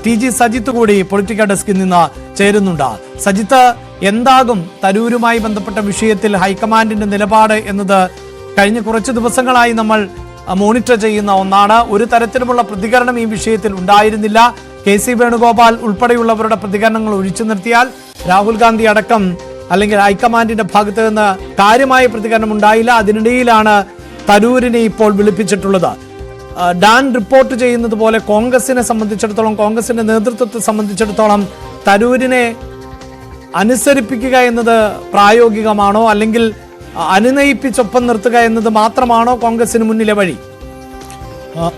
T G Sajith കൂടി political ഡെസ്കിൽ നിന്ന് ചേരുന്നുണ്ട്. സജിത്ത്, എന്താകും തരൂരുമായി ബന്ധപ്പെട്ട വിഷയത്തിൽ ഹൈക്കമാൻഡിന്റെ നിലപാട് എന്നത് കഴിഞ്ഞ കുറച്ച് ദിവസങ്ങളായി നമ്മൾ മോണിറ്റർ ചെയ്യുന്ന ഒന്നാണ്. ഒരു തരത്തിലുമുള്ള പ്രതികരണം ഈ വിഷയത്തിൽ ഉണ്ടായിരുന്നില്ല. KC വേണുഗോപാൽ ഉൾപ്പെടെയുള്ളവരുടെ പ്രതികരണങ്ങൾ ഒഴിച്ചു നിർത്തിയാൽ രാഹുൽ ഗാന്ധി അടക്കം അല്ലെങ്കിൽ ഹൈക്കമാൻഡിന്റെ ഭാഗത്ത് നിന്ന് കാര്യമായ പ്രതികരണം ഉണ്ടായില്ല. അതിനിടയിലാണ് തരൂരിനെ ഇപ്പോൾ വിളിപ്പിച്ചിട്ടുള്ളത്. ഡാൻ റിപ്പോർട്ട് ചെയ്യുന്നത് പോലെ കോൺഗ്രസിനെ സംബന്ധിച്ചിടത്തോളം, കോൺഗ്രസിന്റെ നേതൃത്വത്തെ സംബന്ധിച്ചിടത്തോളം തരൂരിനെ അനുസരിപ്പിക്കുക എന്നത് പ്രായോഗികമാണോ, അല്ലെങ്കിൽ അനുനയിപ്പിച്ചൊപ്പം നിർത്തുക എന്നത് മാത്രമാണോ കോൺഗ്രസിന് മുന്നിലെ വഴി?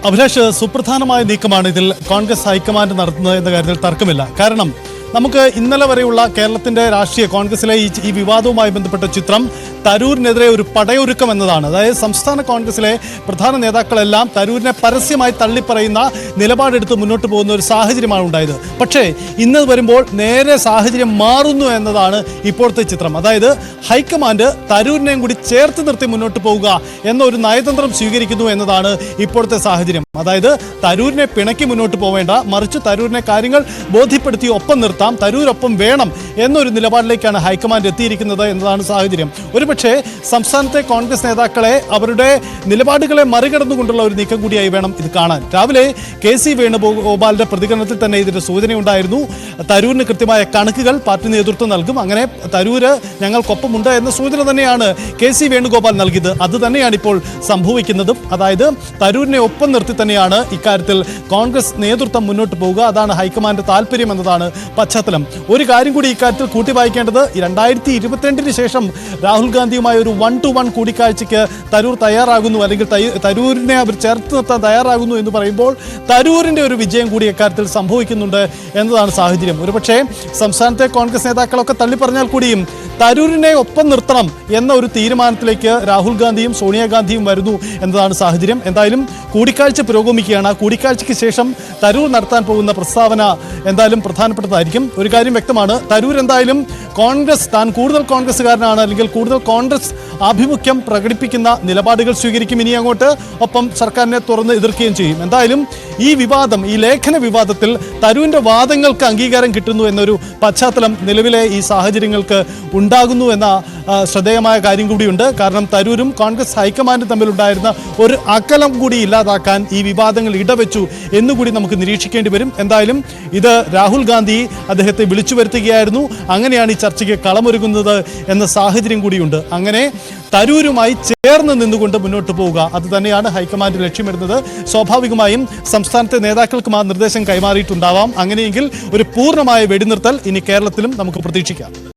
അഭിലാഷ്, സുപ്രധാനമായ നീക്കമാണ് ഇതിൽ കോൺഗ്രസ് ഹൈക്കമാൻഡ് നടത്തുന്നത് എന്ന കാര്യത്തിൽ തർക്കമില്ല. കാരണം നമുക്ക് ഇന്നലെ വരെയുള്ള കേരളത്തിന്റെ രാഷ്ട്രീയ കോൺഗ്രസിലെ ഈ വിവാദവുമായി ബന്ധപ്പെട്ട ചിത്രം തരൂരിനെതിരെ ഒരു പടയൊരുക്കം എന്നതാണ്. അതായത് സംസ്ഥാന കോൺഗ്രസിലെ പ്രധാന നേതാക്കളെല്ലാം തരൂരിനെ പരസ്യമായി തള്ളിപ്പറയുന്ന നിലപാടെടുത്ത് മുന്നോട്ട് പോകുന്ന ഒരു സാഹചര്യമാണ് ഉണ്ടായത്. പക്ഷേ ഇന്ന് വരുമ്പോൾ നേരെ സാഹചര്യം മാറുന്നു എന്നതാണ് ഇപ്പോഴത്തെ ചിത്രം. അതായത് ഹൈക്കമാൻഡ് തരൂരിനെയും കൂടി ചേർത്ത് നിർത്തി മുന്നോട്ട് പോവുക എന്നൊരു നയതന്ത്രം സ്വീകരിക്കുന്നു എന്നതാണ് ഇപ്പോഴത്തെ സാഹചര്യം. അതായത് തരൂരിനെ പിണക്കി മുന്നോട്ട് പോവേണ്ട, മറിച്ച് തരൂരിനെ കാര്യങ്ങൾ ബോധ്യപ്പെടുത്തി ഒപ്പം നിർത്താം, തരൂരൊപ്പം വേണം എന്നൊരു നിലപാടിലേക്കാണ് ഹൈക്കമാൻഡ് എത്തിയിരിക്കുന്നത് എന്നതാണ് സാഹചര്യം. ഒരുപക്ഷെ സംസ്ഥാനത്തെ കോൺഗ്രസ് നേതാക്കളെ അവരുടെ നിലപാടുകളെ മറികടന്നുകൊണ്ടുള്ള ഒരു നീക്കം കൂടിയായി വേണം ഇത് കാണാൻ. രാവിലെ KC വേണുഗോപാലിന്റെ പ്രതികരണത്തിൽ തന്നെ ഇതിന്റെ സൂചനയുണ്ടായിരുന്നു. തരൂരിന് കൃത്യമായ കണക്കുകൾ പാർട്ടി നേതൃത്വം നൽകും, അങ്ങനെ തരൂര് ഞങ്ങൾക്കൊപ്പമുണ്ട് എന്ന സൂചന തന്നെയാണ് KC വേണുഗോപാൽ നൽകിയത്. അത് തന്നെയാണ് ഇപ്പോൾ സംഭവിക്കുന്നതും. അതായത് തരൂരിനെ ഒപ്പം നിർത്തി തന്നെയാണ് ഇക്കാര്യത്തിൽ കോൺഗ്രസ് നേതൃത്വം മുന്നോട്ട് പോവുക. അതാണ് ഹൈക്കമാൻഡ് താല്പര്യം എന്നതാണ് പശ്ചാത്തലം. ഒരു കാര്യം കൂടി ഇക്കാര്യത്തിൽ കൂട്ടി വായിക്കേണ്ടത്, 2022 ശേഷം രാഹുൽ ഗാന്ധിയുമായി ഒരു 1-to-1 കൂടിക്കാഴ്ചയ്ക്ക് തരൂർ തയ്യാറാകുന്നു, അല്ലെങ്കിൽ തരൂരിനെ അവർ ചേർത്ത് നിർത്താൻ തയ്യാറാകുന്നു എന്ന് പറയുമ്പോൾ തരൂരിന്റെ ഒരു വിജയം കൂടി ഇക്കാര്യത്തിൽ സംഭവിക്കുന്നുണ്ട് എന്നതാണ് സാഹചര്യം. ഒരുപക്ഷെ സംസ്ഥാനത്തെ കോൺഗ്രസ് നേതാക്കളൊക്കെ തള്ളിപ്പറഞ്ഞാൽ കൂടിയും തരൂരിനെ ഒപ്പം നിർത്തണം എന്ന ഒരു തീരുമാനത്തിലേക്ക് രാഹുൽ ഗാന്ധിയും സോണിയാഗാന്ധിയും വരുന്നു എന്നതാണ് സാഹചര്യം. എന്തായാലും കൂടിക്കാഴ്ച പുരോഗമിക്കുകയാണ്. കൂടിക്കാഴ്ചയ്ക്ക് ശേഷം തരൂർ നടത്താൻ പോകുന്ന പ്രസ്താവന എന്തായാലും പ്രധാനപ്പെട്ടതായിരിക്കും. ഒരു കാര്യം വ്യക്തമാണ്, തരൂർ എന്തായാലും കോൺഗ്രസ്, താൻ കൂടുതൽ കോൺഗ്രസ്സുകാരനാണ്, അല്ലെങ്കിൽ കൂടുതൽ കോൺഗ്രസ് ആഭിമുഖ്യം പ്രകടിപ്പിക്കുന്ന നിലപാടുകൾ സ്വീകരിക്കും ഇനി അങ്ങോട്ട്, ഒപ്പം സർക്കാരിനെ തുറന്ന് എതിർക്കുകയും ചെയ്യും. എന്തായാലും ഈ വിവാദം, ഈ ലേഖന വിവാദത്തിൽ തരൂരിന്റെ വാദങ്ങൾക്ക് അംഗീകാരം കിട്ടുന്നു എന്നൊരു പശ്ചാത്തലം നിലവിലെ ഈ സാഹചര്യങ്ങൾക്ക് ഉണ്ടാകുന്നു എന്ന ശ്രദ്ധേയമായ കാര്യം കൂടിയുണ്ട്. കാരണം തരൂരും കോൺഗ്രസ് ഹൈക്കമാൻഡും തമ്മിലുണ്ടായിരുന്ന ഒരു അകലം കൂടി ഇല്ലാതാക്കാൻ ഈ വിവാദങ്ങൾ ഇടവെച്ചു എന്നുകൂടി നമുക്ക് നിരീക്ഷിക്കേണ്ടി വരും. എന്തായാലും ഇത് രാഹുൽ ഗാന്ധി അദ്ദേഹത്തെ വിളിച്ചു വരുത്തുകയായിരുന്നു. അങ്ങനെയാണ് ഈ ചർച്ചയ്ക്ക് കളമൊരുങ്ങുന്നത് എന്ന സാഹചര്യം കൂടിയുണ്ട്. അങ്ങനെ തരൂരുമായി ചേർന്ന് നിന്നുകൊണ്ട് മുന്നോട്ട് പോവുക, അത് തന്നെയാണ് ഹൈക്കമാൻഡ് ലക്ഷ്യമിടുന്നത്. സ്വാഭാവികമായും സംസ്ഥാനത്തെ നേതാക്കൾക്കും ആ നിർദ്ദേശം കൈമാറിയിട്ടുണ്ടാവാം. അങ്ങനെയെങ്കിൽ ഒരു പൂർണ്ണമായ വെടിനിർത്തൽ ഇനി കേരളത്തിലും നമുക്ക് പ്രതീക്ഷിക്കാം.